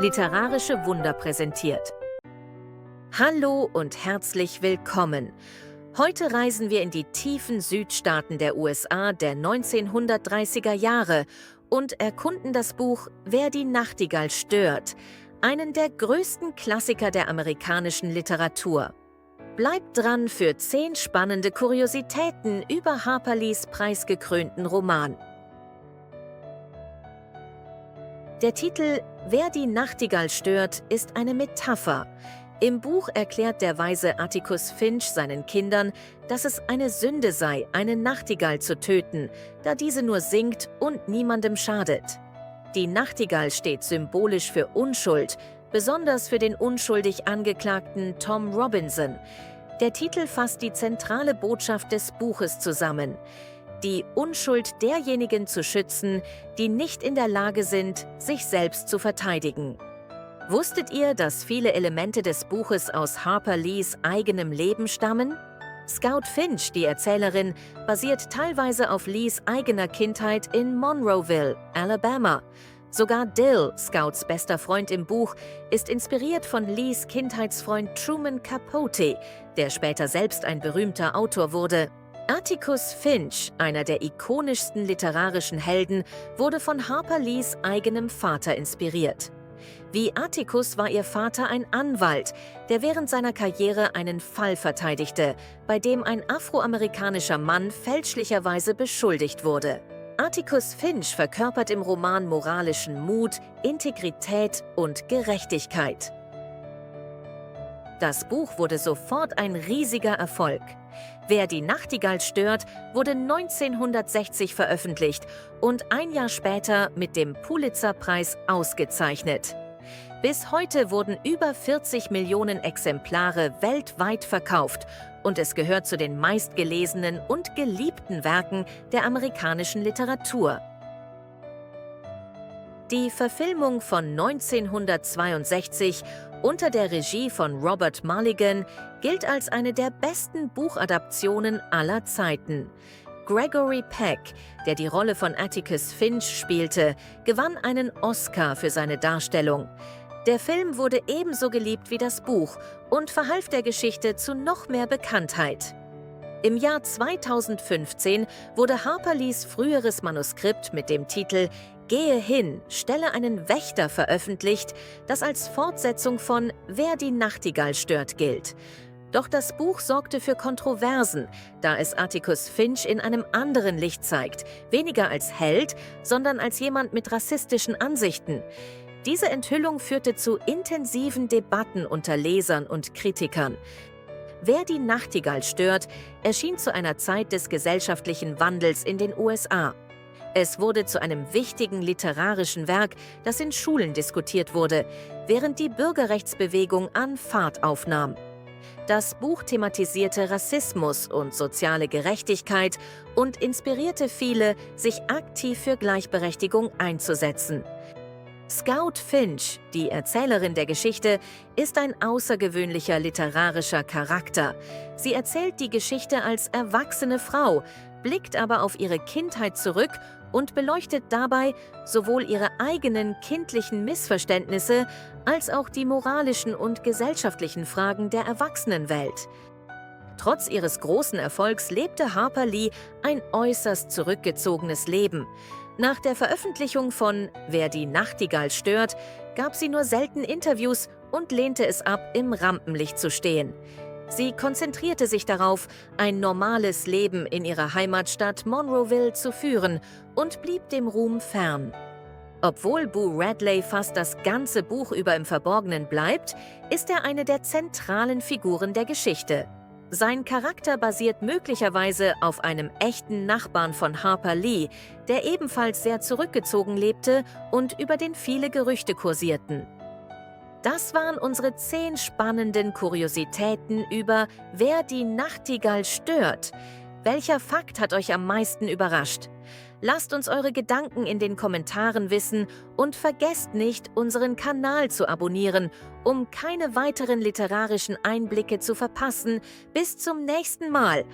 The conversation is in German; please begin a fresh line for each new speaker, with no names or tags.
literarische Wunder präsentiert. Hallo und herzlich willkommen. Heute reisen wir in die tiefen Südstaaten der USA der 1930er Jahre und erkunden das Buch Wer die Nachtigall stört, einen der größten Klassiker der amerikanischen Literatur. Bleibt dran für 10 spannende Kuriositäten über Harper Lees preisgekrönten Roman. Der Titel Wer die Nachtigall stört ist eine Metapher. Im Buch erklärt der weise Atticus Finch seinen Kindern, dass es eine Sünde sei, eine Nachtigall zu töten, da diese nur singt und niemandem schadet. Die Nachtigall steht symbolisch für Unschuld, besonders für den unschuldig Angeklagten Tom Robinson. Der Titel fasst die zentrale Botschaft des Buches zusammen: die Unschuld derjenigen zu schützen, die nicht in der Lage sind, sich selbst zu verteidigen. Wusstet ihr, dass viele Elemente des Buches aus Harper Lees eigenem Leben stammen? Scout Finch, die Erzählerin, basiert teilweise auf Lees eigener Kindheit in Monroeville, Alabama. Sogar Dill, Scouts bester Freund im Buch, ist inspiriert von Lees Kindheitsfreund Truman Capote, der später selbst ein berühmter Autor wurde. Atticus Finch, einer der ikonischsten literarischen Helden, wurde von Harper Lees eigenem Vater inspiriert. Wie Atticus war ihr Vater ein Anwalt, der während seiner Karriere einen Fall verteidigte, bei dem ein afroamerikanischer Mann fälschlicherweise beschuldigt wurde. Atticus Finch verkörpert im Roman moralischen Mut, Integrität und Gerechtigkeit. Das Buch wurde sofort ein riesiger Erfolg. Wer die Nachtigall stört, wurde 1960 veröffentlicht und ein Jahr später mit dem Pulitzer-Preis ausgezeichnet. Bis heute wurden über 40 Millionen Exemplare weltweit verkauft und es gehört zu den meistgelesenen und geliebten Werken der amerikanischen Literatur. Die Verfilmung von 1962 unter der Regie von Robert Mulligan gilt als eine der besten Buchadaptionen aller Zeiten. Gregory Peck, der die Rolle von Atticus Finch spielte, gewann einen Oscar für seine Darstellung. Der Film wurde ebenso geliebt wie das Buch und verhalf der Geschichte zu noch mehr Bekanntheit. Im Jahr 2015 wurde Harper Lees früheres Manuskript mit dem Titel Gehe hin, stelle einen Wächter veröffentlicht, das als Fortsetzung von Wer die Nachtigall stört gilt. Doch das Buch sorgte für Kontroversen, da es Atticus Finch in einem anderen Licht zeigt, weniger als Held, sondern als jemand mit rassistischen Ansichten. Diese Enthüllung führte zu intensiven Debatten unter Lesern und Kritikern. Wer die Nachtigall stört, erschien zu einer Zeit des gesellschaftlichen Wandels in den USA. Es wurde zu einem wichtigen literarischen Werk, das in Schulen diskutiert wurde, während die Bürgerrechtsbewegung an Fahrt aufnahm. Das Buch thematisierte Rassismus und soziale Gerechtigkeit und inspirierte viele, sich aktiv für Gleichberechtigung einzusetzen. Scout Finch, die Erzählerin der Geschichte, ist ein außergewöhnlicher literarischer Charakter. Sie erzählt die Geschichte als erwachsene Frau, blickt aber auf ihre Kindheit zurück und beleuchtet dabei sowohl ihre eigenen kindlichen Missverständnisse als auch die moralischen und gesellschaftlichen Fragen der Erwachsenenwelt. Trotz ihres großen Erfolgs lebte Harper Lee ein äußerst zurückgezogenes Leben. Nach der Veröffentlichung von Wer die Nachtigall stört, gab sie nur selten Interviews und lehnte es ab, im Rampenlicht zu stehen. Sie konzentrierte sich darauf, ein normales Leben in ihrer Heimatstadt Monroeville zu führen und blieb dem Ruhm fern. Obwohl Boo Radley fast das ganze Buch über im Verborgenen bleibt, ist er eine der zentralen Figuren der Geschichte. Sein Charakter basiert möglicherweise auf einem echten Nachbarn von Harper Lee, der ebenfalls sehr zurückgezogen lebte und über den viele Gerüchte kursierten. Das waren unsere 10 spannenden Kuriositäten über Wer die Nachtigall stört. Welcher Fakt hat euch am meisten überrascht? Lasst uns eure Gedanken in den Kommentaren wissen und vergesst nicht, unseren Kanal zu abonnieren, um keine weiteren literarischen Einblicke zu verpassen. Bis zum nächsten Mal.